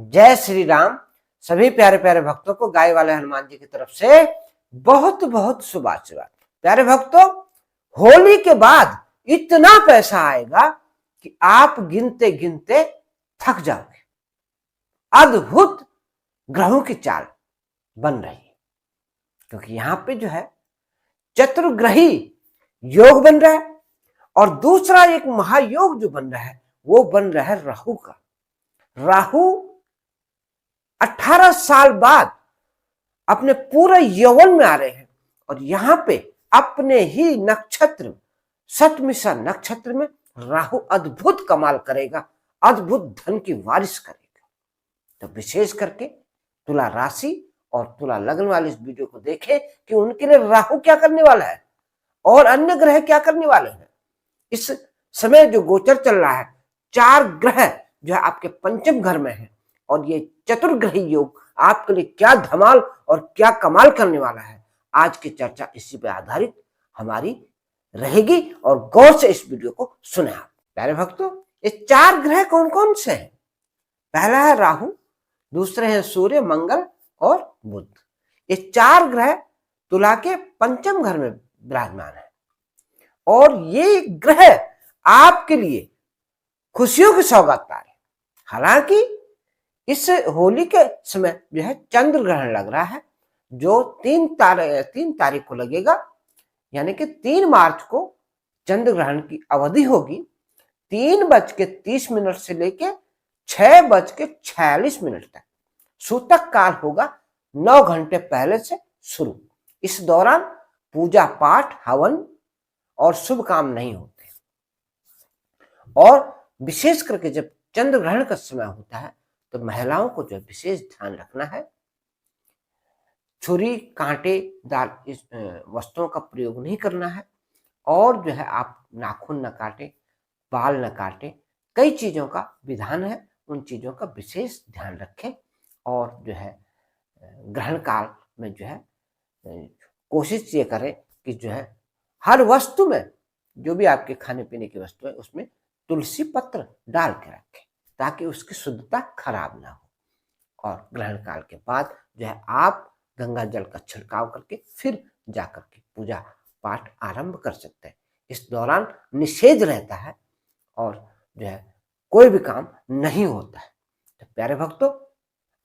जय श्री राम। सभी प्यारे प्यारे भक्तों को गाय वाले हनुमान जी की तरफ से बहुत बहुत शुभ आशीर्वाद। प्यारे भक्तों, होली के बाद इतना पैसा आएगा कि आप गिनते गिनते थक जाओगे। अद्भुत ग्रहों की चाल बन रही है, क्योंकि यहां पे जो है चतुर्ग्रही योग बन रहा है और दूसरा एक महायोग जो बन रहा है वो बन रहा है राहु का। राहु 18 साल बाद अपने पूरे यौवन में आ रहे हैं और यहां पे अपने ही नक्षत्र शतमिषा नक्षत्र में राहु अद्भुत कमाल करेगा, अद्भुत धन की बारिश करेगा। तो विशेष करके तुला राशि और तुला लग्न वाले इस वीडियो को देखें कि उनके लिए राहु क्या करने वाला है और अन्य ग्रह क्या करने वाले हैं। इस समय जो गोचर चल रहा है, 4 ग्रह जो है आपके पंचम घर में है और ये चतुर्ग्रही योग आपके लिए क्या धमाल और क्या कमाल करने वाला है। आज की चर्चा इसी पे आधारित हमारी रहेगी और गौर से इस वीडियो को सुने आप। प्यारे भक्तों, ये 4 ग्रह कौन कौन से हैं? पहला है राहु, दूसरे हैं सूर्य, मंगल और बुध। ये 4 ग्रह तुला के पंचम घर में विराजमान है और ये ग्रह आपके लिए खुशियों की सौगात ला रहे। हालांकि इस होली के समय जो है चंद्र ग्रहण लग रहा है जो 3 तारीख को लगेगा, यानी कि 3 मार्च को चंद्र ग्रहण की अवधि होगी। 3:30 से लेके 6:46 तक सूतक काल होगा, 9 घंटे पहले से शुरू। इस दौरान पूजा पाठ, हवन और शुभ काम नहीं होते और विशेष करके जब चंद्र ग्रहण का समय होता है तो महिलाओं को जो विशेष ध्यान रखना है, छुरी कांटेदार इस वस्तुओं का प्रयोग नहीं करना है और जो है आप नाखून न काटे, बाल न काटे। कई चीजों का विधान है, उन चीजों का विशेष ध्यान रखें और जो है ग्रहण काल में जो है कोशिश ये करें कि जो है हर वस्तु में, जो भी आपके खाने पीने की वस्तु है, उसमें तुलसी पत्र डाल के रखें ताकि उसकी शुद्धता खराब ना हो। और ग्रहण काल के बाद जो है आप गंगा जल का छिड़काव करके फिर जाकर के पूजा पाठ आरंभ कर सकते हैं। इस दौरान निषेध रहता है और जो है कोई भी काम नहीं होता है। तो प्यारे भक्तों,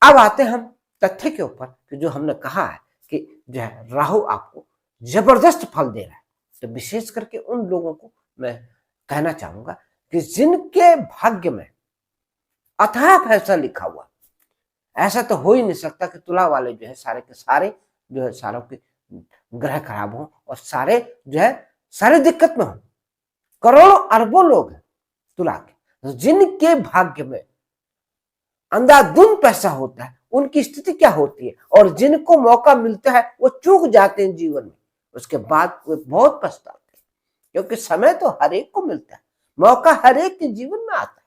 अब आते हम तथ्य के ऊपर कि जो हमने कहा है कि जो है राहु आपको जबरदस्त फल दे रहा है। तो विशेष करके उन लोगों को मैं कहना चाहूंगा कि जिनके भाग्य में अथाह फैसला लिखा हुआ, ऐसा तो हो ही नहीं सकता कि तुला वाले जो है सारे के सारे जो है सारों के ग्रह खराब हो और सारे जो है सारे दिक्कत में हो। करोड़ों अरबों लोग हैं तुला के, तो जिनके भाग्य में अंधाधुंध पैसा होता है उनकी स्थिति क्या होती है और जिनको मौका मिलता है वो चूक जाते हैं जीवन में, उसके बाद वो बहुत पछताते हैं। क्योंकि समय तो हर एक को मिलता है, मौका हर एक के जीवन में आता है।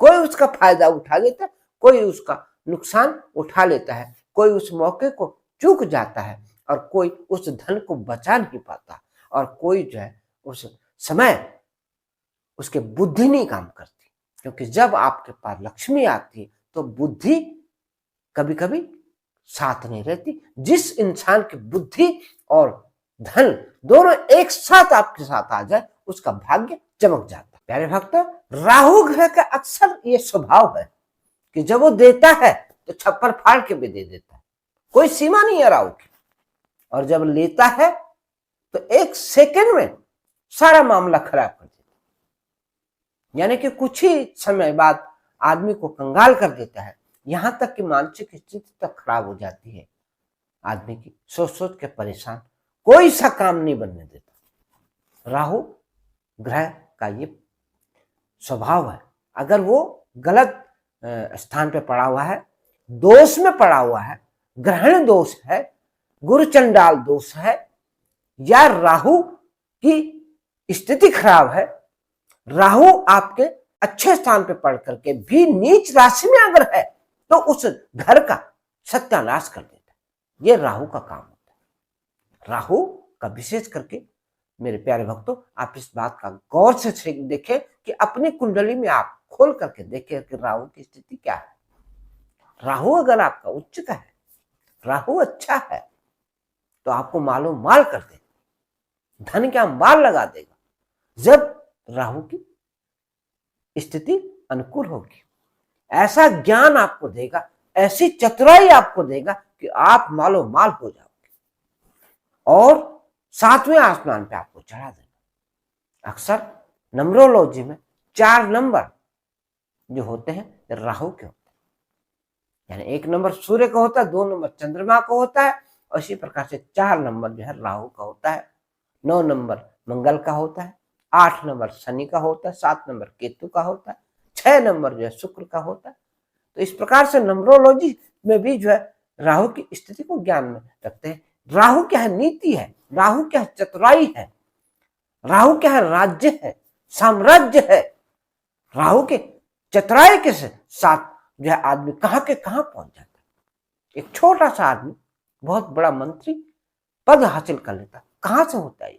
कोई उसका फायदा उठा लेता है, कोई उसका नुकसान उठा लेता है, कोई उस मौके को चूक जाता है और कोई उस धन को बचा नहीं पाता और कोई जो है उस समय उसके बुद्धि नहीं काम करती। क्योंकि जब आपके पास लक्ष्मी आती है तो बुद्धि कभी कभी साथ नहीं रहती। जिस इंसान की बुद्धि और धन दोनों एक साथ आपके साथ आ जाए उसका भाग्य चमक जाता है। प्यारे भक्तों, राहु ग्रह का अक्सर ये स्वभाव है कि जब वो देता है तो छप्पर फाड़ के भी दे देता है, कोई सीमा नहीं है राहु की। और जब लेता है तो 1 सेकंड में सारा मामला खराब कर देता है, यानी कि कुछ ही समय बाद आदमी को कंगाल कर देता है। यहां तक कि मानसिक स्थिति तक खराब हो जाती है आदमी की, सोच सोच के परेशान, कोई सा काम नहीं बनने देता। राहु ग्रह का ये स्वभाव है। अगर वो गलत स्थान पे पड़ा हुआ है, दोष में पड़ा हुआ है, ग्रहण दोष है, गुरु चंडाल दोष है या राहु की स्थिति खराब है, राहु आपके अच्छे स्थान पे पढ़ करके भी नीच राशि में अगर है तो उस घर का सत्यानाश कर देता है। ये राहु का काम होता है। राहु का विशेष करके मेरे प्यारे भक्तों, आप इस बात का गौर से देखें कि अपनी कुंडली में आप खोल करके देखें कि राहु की स्थिति क्या है। राहु अगर आपका उच्च का है, राहु अच्छा है, तो आपको मालो माल कर देगा, धन के अंबार लगा देगा, जब राहु की स्थिति अनुकूल होगी। ऐसा ज्ञान आपको देगा, ऐसी चतुराई आपको देगा कि आप मालो माल हो जाओगे और 7वें आसमान पे आपको चढ़ा देगा। अक्सर नंबरोलॉजी में 4 नंबर जो होते हैं राहु के होते हैं, यानी 1 नंबर सूर्य का होता है, 2 नंबर चंद्रमा का होता है, और इसी प्रकार से 4 नंबर जो है राहु का होता है, 9 नंबर मंगल का होता है, 8 नंबर शनि का होता है, 7 नंबर केतु का होता है, 6 नंबर जो है शुक्र का होता है। तो इस प्रकार से नंबरोलॉजी में भी जो है राहु की स्थिति को ज्ञान में रखते हैं। राहु क्या है? नीति है। राहु क्या है? चतुराई है। राहु क्या है? राज्य है, साम्राज्य है। राहु के चतुराई के साथ जो है आदमी कहां के कहां पहुंच जाता है। एक छोटा सा आदमी बहुत बड़ा मंत्री पद हासिल कर लेता, कहां से होता है?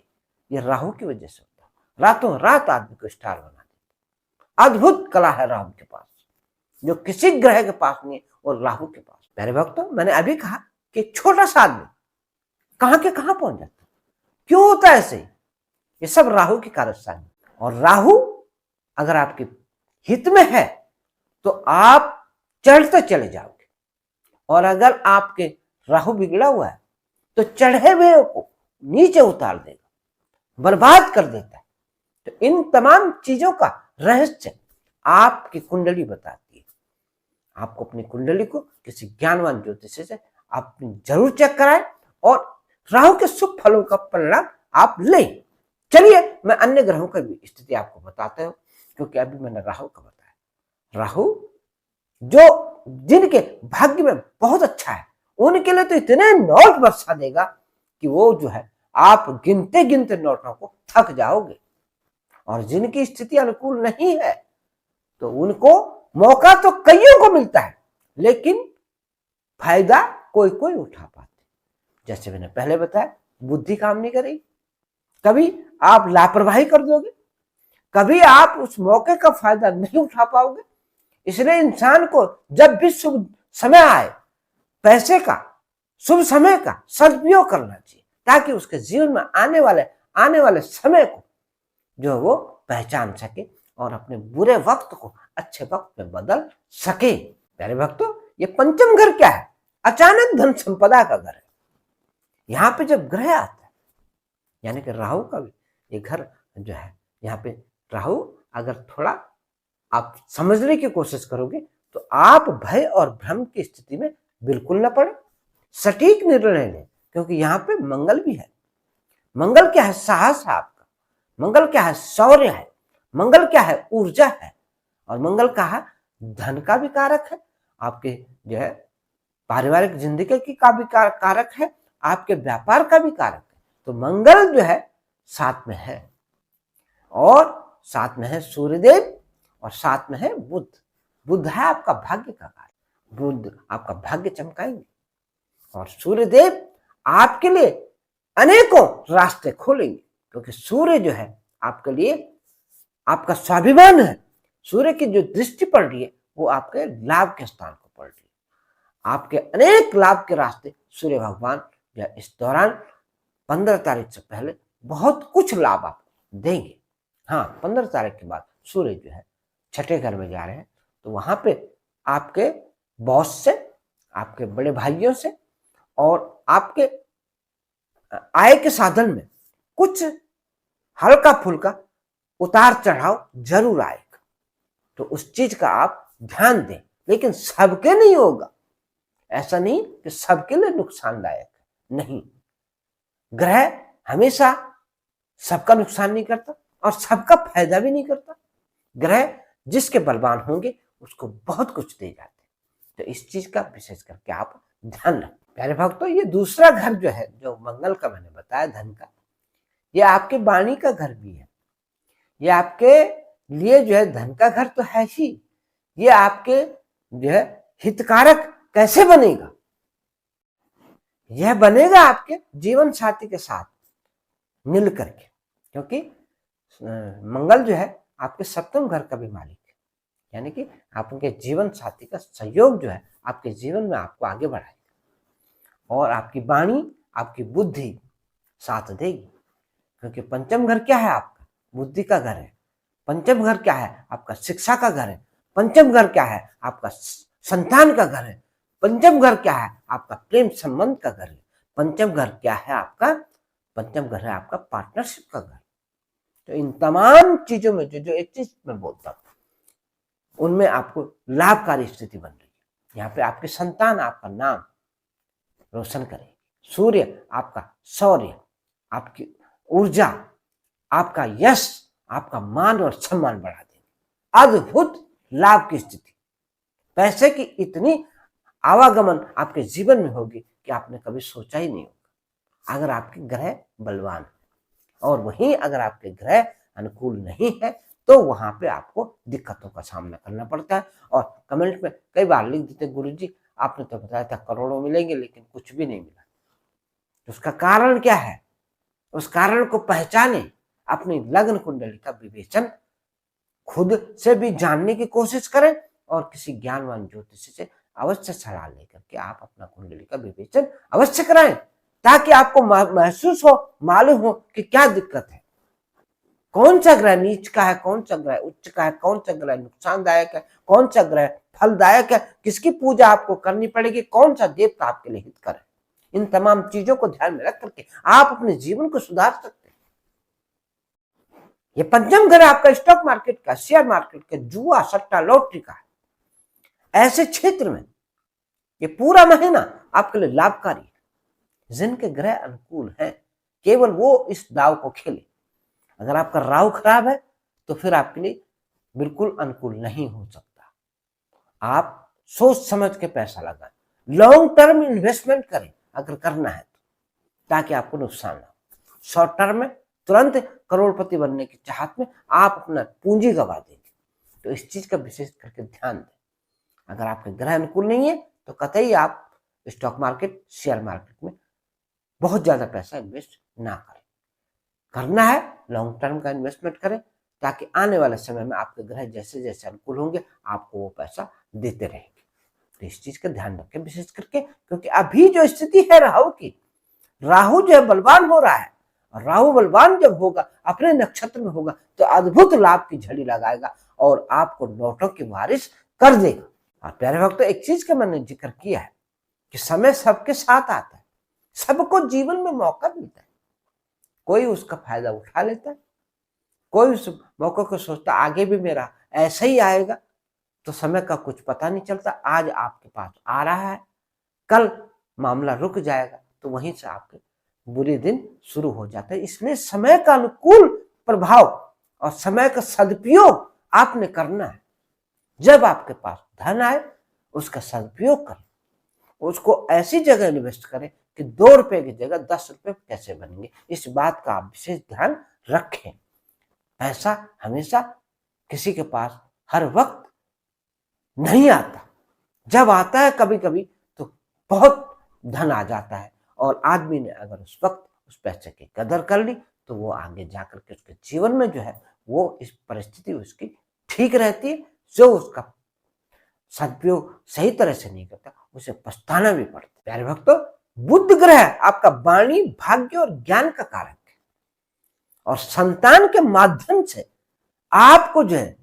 ये राहु की वजह से होता है। रातों रात आदमी को स्टार बना देता। अद्भुत कला है राहु के पास, जो किसी ग्रह के पास नहीं है, और राहु के पास। प्यारे भक्तों, मैंने अभी कहा कि छोटा सा आदमी कहां के कहां पहुंच जाता है। क्यों होता है ऐसे? ये सब राहु की कार्यशाली। और राहु अगर आपके हित में है तो आप चढ़ते चले जाओगे, और अगर आपके राहु बिगड़ा हुआ है तो चढ़े हुए को नीचे उतार देगा, बर्बाद कर देता है। तो इन तमाम चीजों का रहस्य आपकी कुंडली बताती है। आपको अपनी कुंडली को किसी ज्ञानवान ज्योतिषी से आप जरूर चेक कराएं, और राहु के शुभ फलों का परिणाम आप लें। चलिए मैं अन्य ग्रहों की भी स्थिति आपको बताता हूं, क्योंकि अभी मैंने राहु का बताया। राहु जो जिनके भाग्य में बहुत अच्छा है, उनके लिए तो इतने नोट बरसा देगा कि वो जो है आप गिनते गिनते नोटों को थक जाओगे। और जिनकी स्थिति अनुकूल नहीं है तो उनको मौका तो कईयों को मिलता है, लेकिन फायदा कोई कोई उठा पाते। जैसे मैंने पहले बताया, बुद्धि काम नहीं करेगी, कभी आप लापरवाही कर दोगे, कभी आप उस मौके का फायदा नहीं उठा पाओगे। इसलिए इंसान को जब भी शुभ समय आए, पैसे का शुभ समय का सदुपयोग करना चाहिए, ताकि उसके जीवन में आने वाले समय को जो वो पहचान सके और अपने बुरे वक्त को अच्छे वक्त में बदल सके। प्यारे भक्तों, ये पंचम घर क्या है? अचानक धन संपदा का घर है। यहाँ पे जब ग्रह आता है, यानी कि राहु का भी ये घर जो है, यहाँ पे राहु अगर थोड़ा आप समझने की कोशिश करोगे तो आप भय और भ्रम की स्थिति में बिल्कुल न पड़े, सटीक निर्णय लें, क्योंकि यहाँ पे मंगल भी है। मंगल क्या है? साहस है आपका। मंगल क्या है? शौर्य है। मंगल क्या है? ऊर्जा है। और मंगल का है धन का भी कारक है, आपके जो है पारिवारिक जिंदगी की का भी कारक है, आपके व्यापार का भी कारक है। तो मंगल जो है साथ में है, और साथ में है सूर्यदेव, और साथ में है बुध। बुध है आपका भाग्य का कारक। बुध आपका भाग्य चमकाएंगे, और सूर्यदेव आपके लिए अनेकों रास्ते खोलेंगे, क्योंकि सूर्य जो है आपके लिए आपका स्वाभिमान है। सूर्य की जो दृष्टि पड़ रही है वो आपके लाभ के स्थान को पड़ रही है। आपके अनेक लाभ के रास्ते सूर्य भगवान या इस दौरान 15 तारीख से पहले बहुत कुछ लाभ आपको देंगे। हाँ, 15 तारीख के बाद सूर्य जो है 6ठे घर में जा रहे हैं, तो वहां पे आपके बॉस से, आपके बड़े भाइयों से, और आपके आय के साधन में कुछ हल्का फुल्का उतार चढ़ाव जरूर आएगा। तो उस चीज का आप ध्यान दें, लेकिन सबके नहीं होगा। ऐसा नहीं कि सबके लिए नुकसानदायक है, नहीं। ग्रह हमेशा सबका नुकसान नहीं करता और सबका फायदा भी नहीं करता। ग्रह जिसके बलवान होंगे उसको बहुत कुछ दे जाते हैं। तो इस चीज का विशेष करके आप ध्यान रखें। प्यारे भक्तों, ये दूसरा घर जो है, जो मंगल का मैंने बताया धन का, ये आपके वाणी का घर भी है। ये आपके लिए जो है धन का घर तो है ही, ये आपके जो है हितकारक कैसे बनेगा? यह बनेगा आपके जीवन साथी के साथ मिल करके, क्योंकि मंगल जो है आपके 7वें घर का भी मालिक है, यानी कि आपके जीवन साथी का सहयोग जो है आपके जीवन में आपको आगे बढ़ाएगा और आपकी वाणी, आपकी बुद्धि साथ देगी। क्योंकि पंचम घर क्या है? आपका बुद्धि का घर है। पंचम घर क्या है? आपका शिक्षा का घर है। पंचम घर क्या है? आपका संतान का घर है। पंचम घर क्या है? आपका प्रेम संबंध का घर है। पंचम घर क्या है? आपका पंचम घर है आपका पार्टनरशिप का घर। तो इन तमाम चीजों में जो एक चीज मैं बोलता हूँ उनमें आपको लाभकारी स्थिति बन रही है। यहाँ पे आपके संतान आपका नाम रोशन करेगी। सूर्य आपका शौर्य, आपकी ऊर्जा, आपका यश, आपका मान और सम्मान बढ़ा देंगे। अद्भुत लाभ की स्थिति, पैसे की इतनी आवागमन आपके जीवन में होगी कि आपने कभी सोचा ही नहीं होगा, अगर आपके ग्रह बलवान है। और वहीं अगर आपके ग्रह अनुकूल नहीं है तो वहां पे आपको दिक्कतों का सामना करना पड़ता है। और कमेंट में कई बार लिख देते, गुरुजी आपने तो बताया था करोड़ों मिलेंगे लेकिन कुछ भी नहीं मिला। तो उसका कारण क्या है? उस कारण को पहचाने, अपनी लग्न कुंडली का विवेचन खुद से भी जानने की कोशिश करें और किसी ज्ञानवान ज्योतिषी से अवश्य सलाह लेकर के आप अपना कुंडली का विवेचन अवश्य कराएं, ताकि आपको महसूस हो, मालूम हो कि क्या दिक्कत है, कौन सा ग्रह नीच का है, कौन सा ग्रह उच्च का है, कौन सा ग्रह नुकसानदायक है, कौन सा ग्रह फलदायक है, किसकी पूजा आपको करनी पड़ेगी, कौन सा देवता आपके लिए हितकर है। इन तमाम चीजों को ध्यान में रख करके आप अपने जीवन को सुधार सकते हैं। ये पंचम घर आपका स्टॉक मार्केट का, शेयर मार्केट का, जुआ सट्टा लॉटरी का है। ऐसे क्षेत्र में ये पूरा महीना आपके लिए लाभकारी है। जिनके ग्रह अनुकूल हैं केवल वो इस दाव को खेले। अगर आपका राहु खराब है तो फिर आपके लिए बिल्कुल अनुकूल नहीं हो सकता। आप सोच समझ के पैसा लगाएं, लॉन्ग टर्म इन्वेस्टमेंट करें अगर करना है तो, ताकि आपको नुकसान ना हो। शॉर्ट टर्म में तुरंत करोड़पति बनने की चाहत में आप अपना पूंजी गवा देंगे। तो इस चीज का विशेष करके ध्यान दें। अगर आपके ग्रह अनुकूल नहीं है तो कतई आप स्टॉक मार्केट, शेयर मार्केट में बहुत ज्यादा पैसा इन्वेस्ट ना करें। करना है लॉन्ग टर्म का इन्वेस्टमेंट करें, ताकि आने वाले समय में आपके ग्रह जैसे जैसे अनुकूल होंगे आपको वो पैसा देते रहेंगे। तो इस चीज का ध्यान रखें विशेष करके, क्योंकि अभी जो स्थिति है राहु की, राहु जो है बलवान हो रहा है। और राहु बलवान जब होगा, अपने नक्षत्र में होगा, तो अद्भुत लाभ की झड़ी लगाएगा और आपको नोटों की बारिश कर देगा। और प्यारे भक्तों, एक चीज का मैंने जिक्र किया है कि समय सबके साथ आता है, सबको जीवन में मौका मिलता है, कोई उसका फायदा उठा लेता है, कोई उस मौके को सोचता आगे भी मेरा ऐसा ही आएगा। तो समय का कुछ पता नहीं चलता, आज आपके पास आ रहा है, कल मामला रुक जाएगा, तो वहीं से आपके बुरे दिन शुरू हो जाते हैं। इसलिए समय का अनुकूल प्रभाव और समय का सदुपयोग आपने करना है। जब आपके पास धन आए उसका सदुपयोग करें, उसको ऐसी जगह इन्वेस्ट करें कि 2 रुपए की जगह 10 रुपए कैसे बनेंगे, इस बात का आप विशेष ध्यान रखें। पैसा हमेशा किसी के पास हर वक्त नहीं आता, जब आता है कभी कभी तो बहुत धन आ जाता है, और आदमी ने अगर उस वक्त उस पैसे की कदर कर ली तो वो आगे जाकर के उसके जीवन में जो है वो इस परिस्थिति उसकी ठीक रहती है। जो उसका सदुपयोग सही तरह से नहीं करता उसे पछताना भी पड़ता है। प्यारे भक्तों, बुध ग्रह आपका वाणी, भाग्य और ज्ञान का कारक है, और संतान के माध्यम से आपको जो है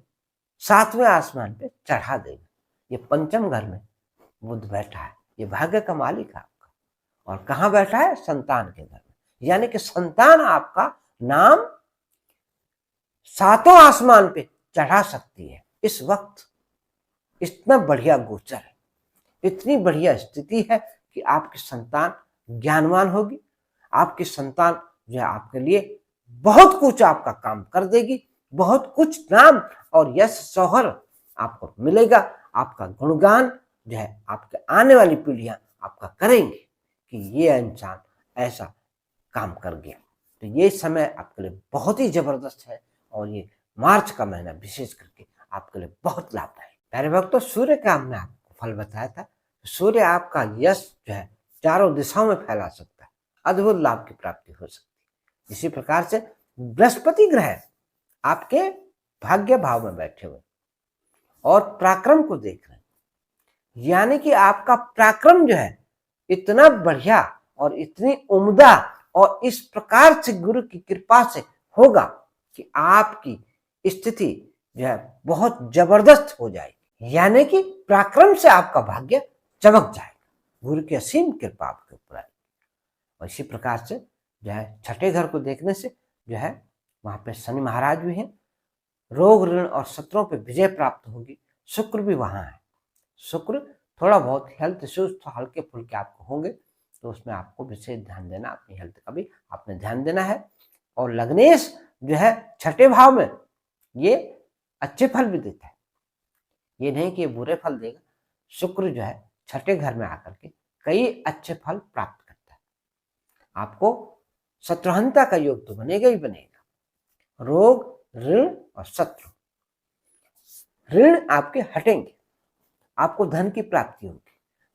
7वें आसमान पे चढ़ा देगा। ये पंचम घर में बुध बैठा है, ये भाग्य का मालिक है आपका। और कहाँ बैठा है? संतान के घर में। यानी कि संतान आपका नाम 7वें आसमान पे चढ़ा सकती है इस वक्त। इतना बढ़िया गोचर है, इतनी बढ़िया स्थिति है कि आपकी संतान ज्ञानवान होगी, आपकी संतान जो है आपके लिए बहुत कुछ आपका काम कर देगी, बहुत कुछ नाम और यश शौहर आपको मिलेगा। आपका गुणगान जो है आपके आने वाली पीढ़ियां आपका करेंगे कि ये इंसान ऐसा काम कर गया। तो ये समय आपके लिए बहुत ही जबरदस्त है, और ये मार्च का महीना विशेष करके आपके लिए बहुत लाभदायक। प्यारे भक्तों, सूर्य का हमने आपको फल बताया था। सूर्य आपका यश जो है चारों दिशाओं में फैला सकता है, अद्भुत लाभ की प्राप्ति हो सकती है। इसी प्रकार से बृहस्पति ग्रह आपके भाग्य भाव में बैठे हुए और पराक्रम को देख रहे हैं, यानी कि आपका पराक्रम जो है इतना बढ़िया और इतनी उम्दा और इस प्रकार से गुरु की कृपा से होगा कि आपकी स्थिति जो है बहुत जबरदस्त हो जाएगी, यानी कि पराक्रम से आपका भाग्य चमक जाएगा, गुरु की असीम कृपा आपके ऊपर आएगी। और इसी प्रकार से जो है छठे घर को देखने से जो है वहां पे शनि महाराज भी हैं, रोग ऋण और शत्रुओं पे विजय प्राप्त होगी, शुक्र भी वहां है। शुक्र थोड़ा बहुत हेल्थ इश्यूज तो हल्के फुल्के आपको होंगे, तो उसमें आपको विशेष ध्यान देना, अपनी हेल्थ का भी आपने ध्यान देना है। और लग्नेश जो है छठे भाव में, ये अच्छे फल भी देता है, ये नहीं कि ये बुरे फल देगा। शुक्र जो है छठे घर में आकर के कई अच्छे फल प्राप्त करता है। आपको शत्रुहंता का योग तो बनेगा ही बनेगा। रोग ऋण और शत्रु, ऋण आपके हटेंगे, आपको धन की प्राप्ति होगी।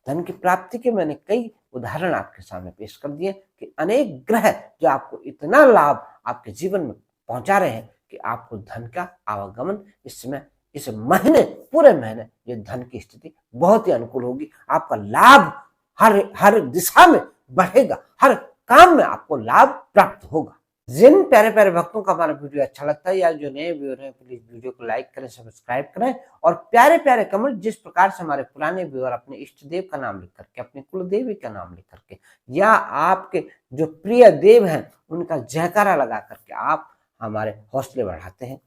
धन की प्राप्ति के मैंने कई उदाहरण आपके सामने पेश कर दिए कि अनेक ग्रह जो आपको इतना लाभ आपके जीवन में पहुंचा रहे हैं कि आपको धन का आवागमन इस समय, इस महीने, पूरे महीने ये धन की स्थिति बहुत ही अनुकूल होगी। आपका लाभ हर दिशा में बढ़ेगा, हर काम में आपको लाभ प्राप्त होगा। जिन प्यारे प्यारे भक्तों का हमारा वीडियो अच्छा लगता है या जो नए व्यूअर हैं, प्लीज वीडियो को लाइक करें, सब्सक्राइब करें और प्यारे प्यारे कमेंट, जिस प्रकार से हमारे पुराने व्यूअर अपने इष्ट देव का नाम लिख करके, अपनी कुल देवी का नाम लिख करके या आपके जो प्रिय देव हैं उनका जयकारा लगा करके आप हमारे हौसले बढ़ाते हैं।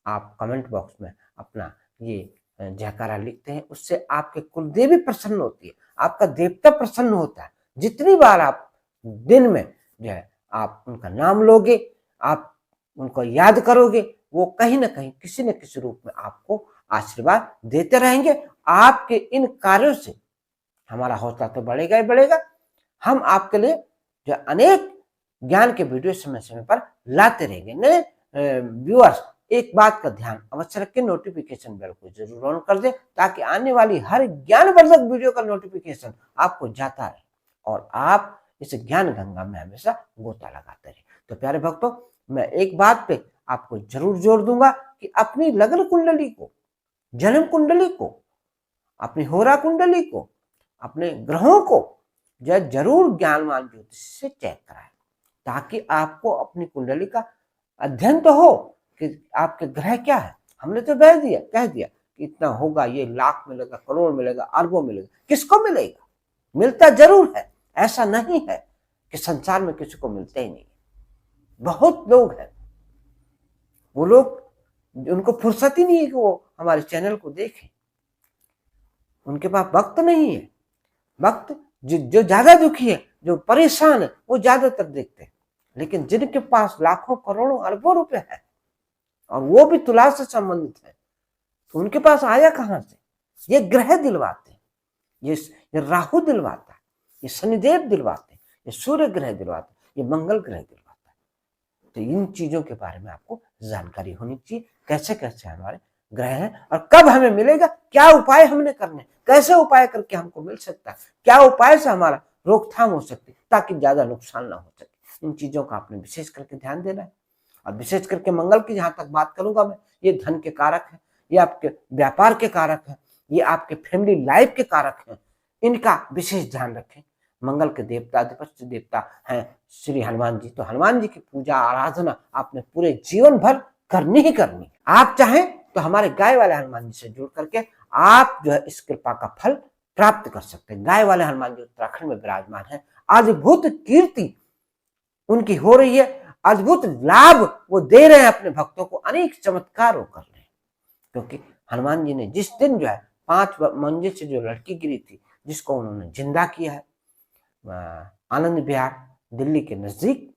आप कमेंट बॉक्स में अपना ये जयकारा लिखते हैं, उससे आपके कुल देवी प्रसन्न होती है, आपका देवता प्रसन्न होता है। जितनी बार आप दिन में जो है आप उनका नाम लोगे, आप उनको याद करोगे, वो कहीं ना कहीं किसी न किसी रूप में आपको आशीर्वाद देते रहेंगे। आपके इन कार्यों से हमारा हौसला तो बढ़ेगा ही बढ़ेगा। हम आपके लिए जो अनेक ज्ञान के वीडियो समय समय पर लाते रहेंगे। नए व्यूअर्स एक बात का ध्यान अवश्य रखें, नोटिफिकेशन बेल को जरूर ऑन कर दें ताकि आने वाली हर ज्ञानवर्धक वीडियो का नोटिफिकेशन आपको जाता रहे और आप इस ज्ञान गंगा में हमेशा गोता लगाते रहे। तो प्यारे भक्तों, मैं एक बात पे आपको जरूर जोर दूंगा कि अपनी लग्न कुंडली को, जन्म कुंडली को, अपनी होरा कुंडली को, अपने ग्रहों को जो है जरूर ज्ञानवान ज्योतिष से चेक कराएं ताकि आपको अपनी कुंडली का अध्ययन तो हो कि आपके ग्रह क्या है। हमने तो कह दिया कि इतना होगा, ये लाख मिलेगा, करोड़ मिलेगा, अरबों मिलेगा, किसको मिलेगा? मिलता जरूर है, ऐसा नहीं है कि संसार में किसी को मिलते ही नहीं। बहुत लोग हैं, वो लोग उनको फुर्सत ही नहीं है कि वो हमारे चैनल को देखें, उनके पास वक्त नहीं है। वक्त जो ज्यादा दुखी है, जो परेशान है, वो ज्यादातर देखते हैं। लेकिन जिनके पास लाखों करोड़ों अरबों रुपए है और वो भी तुला से संबंधित है, तो उनके पास आया कहां से? ये ग्रह दिलवाते हैं, ये राहु दिलवाता है, ये शनिदेव दिलवाते हैं, ये सूर्य ग्रह दिलवाते हैं, ये मंगल ग्रह दिलवाता है। तो इन चीजों के बारे में आपको जानकारी होनी चाहिए, कैसे कैसे हमारे ग्रह हैं और कब हमें मिलेगा, क्या उपाय हमने करने, कैसे उपाय करके हमको मिल सकता है, क्या उपाय से हमारा रोकथाम हो सकती है ताकि ज्यादा नुकसान ना हो सके। इन चीजों का आपने विशेष करके ध्यान देना है। और विशेष करके मंगल की जहां तक बात करूंगा मैं, ये धन के कारक है, ये आपके व्यापार के कारक है, ये आपके फैमिली लाइफ के कारक हैं। इनका विशेष ध्यान रखें। मंगल के देवता, अधिपत्य देवता हैं श्री हनुमान जी, तो हनुमान जी की पूजा आराधना आपने पूरे जीवन भर करनी ही करनी। आप चाहें तो हमारे गाय वाले हनुमान जी से जुड़ करके आप जो है इस कृपा का फल प्राप्त कर सकते हैं। गाय वाले हनुमान जी उत्तराखंड में विराजमान है, अद्भुत कीर्ति उनकी हो रही है, अद्भुत लाभ वो दे रहे हैं अपने भक्तों को, अनेक चमत्कार वो कर रहे हैं। क्योंकि हनुमान जी ने जिस दिन जो है 5 मंजिल से जो लड़की गिरी थी, जिसको उन्होंने जिंदा किया है, आनंद विहार दिल्ली के नजदीक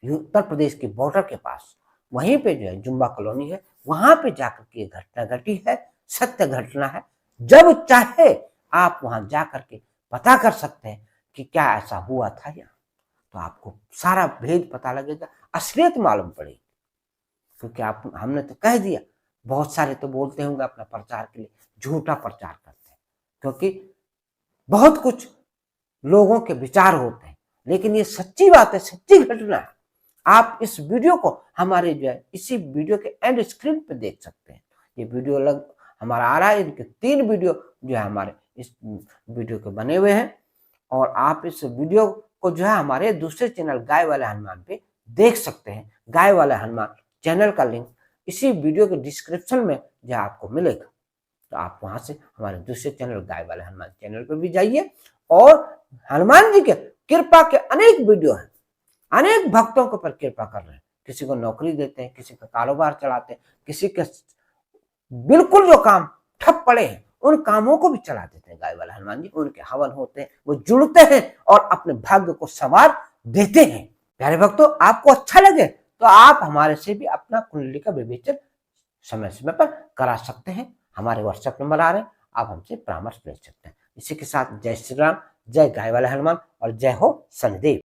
उत्तर प्रदेश के बॉर्डर के पास, वहीं पे जो है जुम्बा कॉलोनी है, वहां पे जाकर के घटना घटी है, सत्य घटना है। जब चाहे आप वहां जाकर के पता कर सकते हैं कि क्या ऐसा हुआ था यहाँ, तो आपको सारा भेद पता लगेगा, असलियत मालूम पड़ेगी। क्योंकि आप हमने तो कह दिया, बहुत सारे तो बोलते होंगे अपना प्रचार के लिए, झूठा प्रचार करते हैं, क्योंकि बहुत कुछ लोगों के विचार होते हैं, लेकिन ये सच्ची बात है, सच्ची घटना है। आप इस वीडियो को हमारे जो है इसी वीडियो के एंड स्क्रीन पे देख सकते हैं। ये वीडियो हमारा आ रहा है। इनके 3 वीडियो जो है हमारे इस वीडियो के बने हुए हैं, और आप इस वीडियो को जो है हमारे दूसरे चैनल गाय वाले हनुमान पे देख सकते हैं। गाय वाले हनुमान चैनल का लिंक इसी वीडियो के डिस्क्रिप्शन में जो है आपको मिलेगा, तो आप वहां से हमारे दूसरे चैनल गाय वाले हनुमान चैनल पे भी जाइए, और हनुमान जी के कृपा के अनेक वीडियो हैं, अनेक भक्तों के ऊपर कृपा कर रहे हैं। किसी को नौकरी देते हैं, किसी का कारोबार चलाते हैं, किसी के बिल्कुल जो काम ठप पड़े हैं उन कामों को भी चला देते हैं गाय वाले हनुमान जी। उनके हवन होते हैं, वो जुड़ते हैं और अपने भाग्य को संवार देते हैं। प्यारे भक्तों, आपको अच्छा लगे तो आप हमारे से भी अपना कुंडली का विवेचन समय समय पर करा सकते हैं। हमारे व्हाट्सएप नंबर आ रहे हैं, आप हमसे परामर्श ले सकते हैं। इसी के साथ जय श्री राम, जय गाय वाले हनुमान और जय हो शनिदेव।